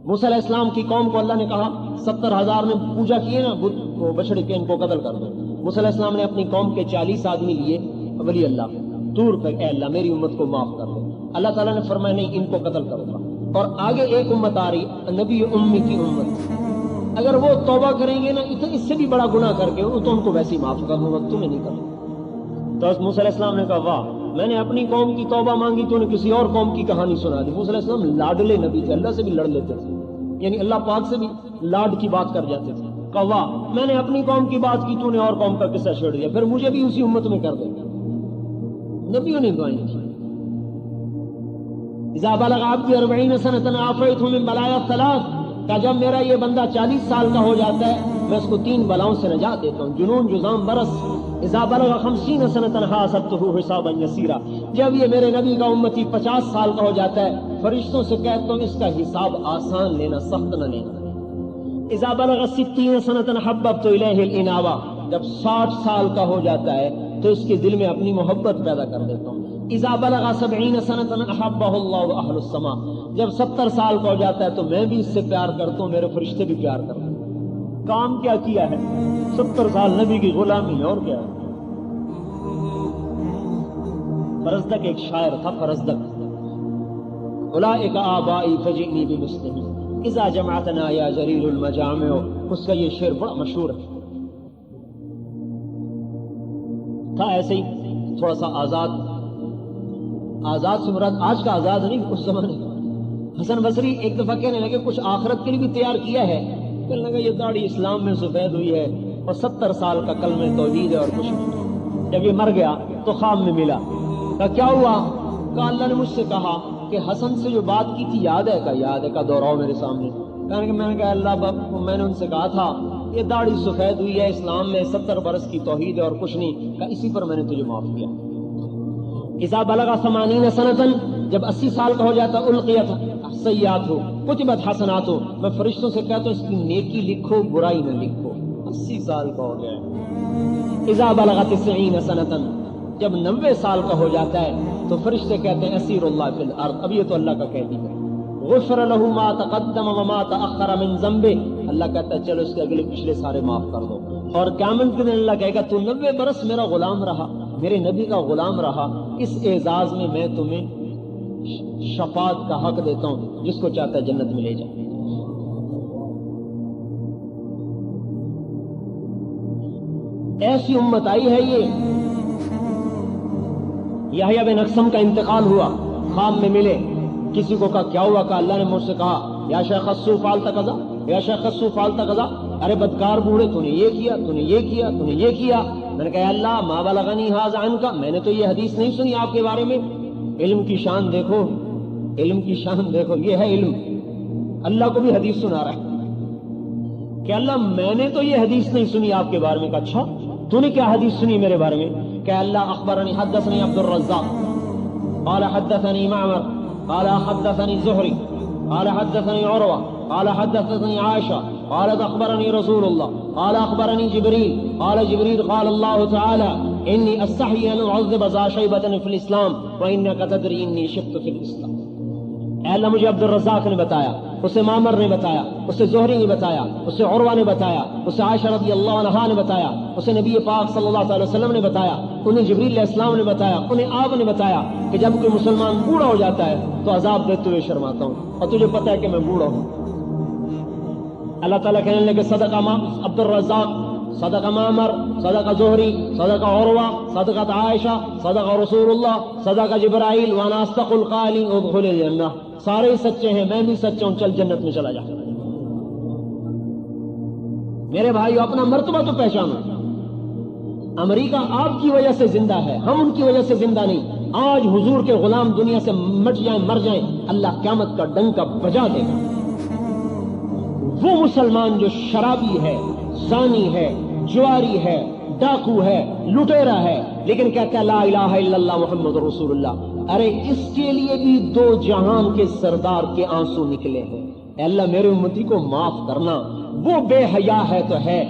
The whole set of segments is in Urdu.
موسیٰ علیہ السلام کی قوم کو اللہ نے کہا 70,000 نے پوجا کیے نا بت کو بچڑے کے، ان کو قتل کر دو. موسیٰ علیہ السلام نے اپنی قوم کے 40 آدمی لیے ولی اللہ طور پہ، اے اللہ میری امت کو معاف کر دو. اللہ تعالیٰ نے فرمایا نہیں، ان کو قتل کروں گا. اور آگے ایک امت آ رہی، نبی امی کی امت، اگر وہ توبہ کریں گے نا اس سے بھی بڑا گناہ کر کے تو ان کو ویسے ہی معاف کر دوں گا، تمہیں نہیں کروں. تو موسیٰ علیہ السلام نے کہا واہ، میں نے اپنی قوم کی توبہ مانگی تو نے کسی اور قوم کی کہانی سنا دی. موسیٰ علیہ السلام لاڈلے نبی تھے، اللہ سے بھی لڑ لیتے تھے، یعنی اللہ پاک سے بھی لاڈ کی بات کر جاتے تھے. کہا واہ، میں نے اپنی قوم کی بات کی تو نے اور قوم کا قصہ چھیڑ دیا، پھر مجھے بھی اسی امت میں کر دیں. نبیوں نے دعائیں کی. اذا بلغ عبدی 40 سنة عافیتہ من بلایا 3، کہ جب میرا یہ بندہ 40 سال کا ہو جاتا ہے میں اس کو 3 بلاؤں سے نجات دیتا ہوں، جنون، جذام، برس. اذا بلغ 50 سنة حاسبتہ حسابا یسیرا، جب یہ میرے نبی کا امتی 50 سال کا ہو جاتا ہے فرشتوں سے کہتا ہوں اس کا حساب آسان لینا، سخت نہ لینا. اذا بلغ 60 سنة حببت الیہ الانابہ، جب 60 سال کا ہو جاتا ہے تو اس کے دل میں اپنی محبت پیدا کر دیتا ہوں. اذا بلغ 70 سنة احبہ اللہ اہل السماء، جب 70 سال کا ہو جاتا ہے تو میں بھی اس سے پیار کرتا ہوں، میرے فرشتے بھی پیار کرتے ہیں. کام کیا کیا ہے؟ 70 سال نبی کی غلامی ہے، اور کیا ہے. فرزدق ایک شاعر تھا، فرزدق، اولئک آبائی فجئنی بمسلمین اذا جمعتنا یا جلیل المجامع، اس کا یہ شعر بڑا مشہور ہے. تھا ایسے ہی تھوڑا سا آزاد سے مراد آج کا آزاد نہیں، اس زمانے کا. حسن بصری ایک دفعہ کہنے لگے کچھ آخرت کے لیے بھی تیار کیا ہے. کہنے لگا یہ داڑھی اسلام میں سفید ہوئی ہے اور 70 سال کا کلمہ توحید ہے اور کچھ نہیں. جب یہ مر گیا تو خواب میں ملا. کہا کیا ہوا؟ کہا اللہ نے مجھ سے کہا کہ حسن سے جو بات کی تھی یاد ہے؟ کہا یاد ہے. کہا دوہراؤ میرے سامنے. کہنے کہ میں نے کہا اللہ باپ، میں نے ان سے کہا تھا یہ داڑھی سفید ہوئی ہے اسلام میں 70 برس کی توحید ہے اور کچھ نہیں. کہا اسی پر میں نے تجھے معاف کیا. اذا بلغ 80 سنة، جب 80 سال کا ہو جاتا القیت سیئات ہو کتبت حسنات ہو، میں فرشتوں سے کہتا ہوں اس کی نیکی لکھو برائی نہ لکھو. 80 سال کا ہو گیا. اذا بلغ 90 سنة، جب 90 سال کا ہو جاتا ہے تو فرشتے کہتے ہیں اسیر اللہ فی الارض، اب یہ تو اللہ کا قیدی ہے. غفر له ما تقدم وما تأخر من ذنبه، اللہ کہتا ہے چلو اس کے اگلے پچھلے سارے معاف کر دو. اور قیامت کے دن اللہ کہے گا تو 90 برس میرا غلام رہا، میرے نبی کا غلام رہا، اس اعزاز میں میں تمہیں شفاعت کا حق دیتا ہوں، جس کو چاہتا ہے جنت میں لے جائے. ایسی امت آئی ہے. یہ یحییٰ بن اقسم کا انتقال ہوا، خواب میں ملے. کسی کو کہا کیا ہوا؟ کہا اللہ نے مجھ سے کہا یا شیخ السو فعلت کذا، یا شیخ السو فعلت کذا، ارے بدکار بوڑھے تو نے یہ کیا، تو نے یہ کیا، تو نے یہ کیا. میں نے کہا اللہ ما بلغنی ھذا عنک، میں نے تو یہ حدیث نہیں سنی آپ کے بارے میں. علم کی شان دیکھو، علم کی شان دیکھو، یہ ہے علم. اللہ کو بھی حدیث سنا رہا ہے کہ اللہ میں نے تو یہ حدیث نہیں سنی آپ کے بارے میں. کہا اچھا تو نے کیا حدیث سنی میرے بارے میں؟ کہ اللہ اخبرنی حدثنی عبد الرزاق قال حدثني معمر قال حدثني زهري قال حدثني عروة قال حدثني عائشة قالت أخبرني رسول الله قال أخبرني جبريل قال جبريل قال الله تعالى إني أستحي أن أعذب ذا شيبة في الإسلام وإنك تدري إني شبت في الإسلام. اے اللہ مجھے عبد الرزاق نے بتایا، اسے معمر نے بتایا، اسے زہری نے بتایا، اسے عروہ نے بتایا، اسے عائشہ رضی اللہ عنہا نے بتایا، اسے نبی پاک صلی اللہ علیہ وسلم نے بتایا، انہیں جبریل علیہ السلام نے بتایا، انہیں آپ نے بتایا کہ جب کوئی مسلمان بوڑھا ہو جاتا ہے تو عذاب دیتے ہوئے شرماتا ہوں، اور تجھے پتہ ہے کہ میں بوڑھا ہوں. اللہ تعالیٰ کہنے لگے صدق عبد الرزاق، صدق معمر، صدق زہری، صدق عروہ، صدقت عائشہ، صدق رسول اللہ، صدق جبرائیل، وانا اصدق القائلین ادخل الجنہ. سارے سچے ہیں، میں بھی سچا ہوں، چل جنت میں چلا جا. میرے بھائیو اپنا مرتبہ تو پہچانو. امریکہ آپ کی وجہ سے زندہ ہے، ہم ان کی وجہ سے زندہ نہیں. آج حضور کے غلام دنیا سے مٹ جائیں مر جائیں، اللہ قیامت کا ڈنکا بجا دے گا. وہ مسلمان جو شرابی ہے، زانی ہے، جواری ہے، ڈاکو ہے، لٹیرا ہے، لیکن کہتا ہے لا الہ الا اللہ محمد رسول اللہ، ارے اس کے لیے بھی 2 جہان کے سردار کے آنسو نکلے ہیں. اے اللہ میرے امتی کو معاف کرنا. وہ بے حیا ہے تو ہے،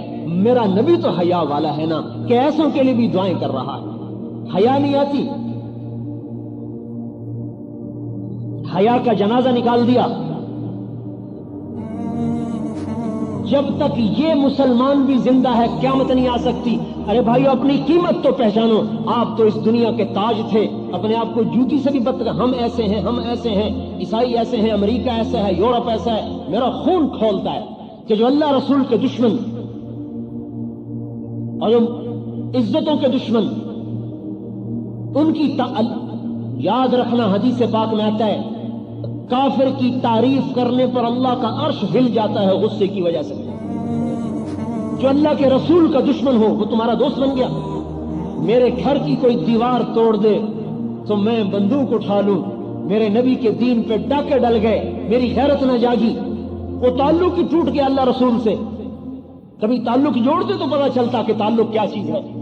میرا نبی تو حیا والا ہے نا، کہ ایسوں کے لیے بھی دعائیں کر رہا ہے. حیا نہیں آتی، حیا کا جنازہ نکال دیا. جب تک یہ مسلمان بھی زندہ ہے قیامت نہیں آ سکتی۔ ارے بھائیو اپنی قیمت تو پہچانو، آپ تو اس دنیا کے تاج تھے، اپنے آپ کو جوتی سے بھی بدتر، ہم ایسے ہیں، ہم ایسے ہیں، عیسائی ایسے ہیں، امریکہ ایسا ہے، یورپ ایسا ہے۔ میرا خون کھولتا ہے کہ جو اللہ رسول کے دشمن اور جو عزتوں کے دشمن، ان کی یاد رکھنا حدیث پاک میں آتا ہے کافر کی تعریف کرنے پر اللہ کا عرش ہل جاتا ہے غصے کی وجہ سے۔ جو اللہ کے رسول کا دشمن ہو وہ تمہارا دوست بن گیا۔ میرے گھر کی کوئی دیوار توڑ دے تو میں بندوق اٹھا لوں، میرے نبی کے دین پہ ڈاکے ڈل گئے، میری غیرت نہ جاگی، وہ تعلق ہی ٹوٹ گیا اللہ رسول سے۔ کبھی تعلق جوڑتے تو پتہ چلتا کہ تعلق کیا چیز ہے۔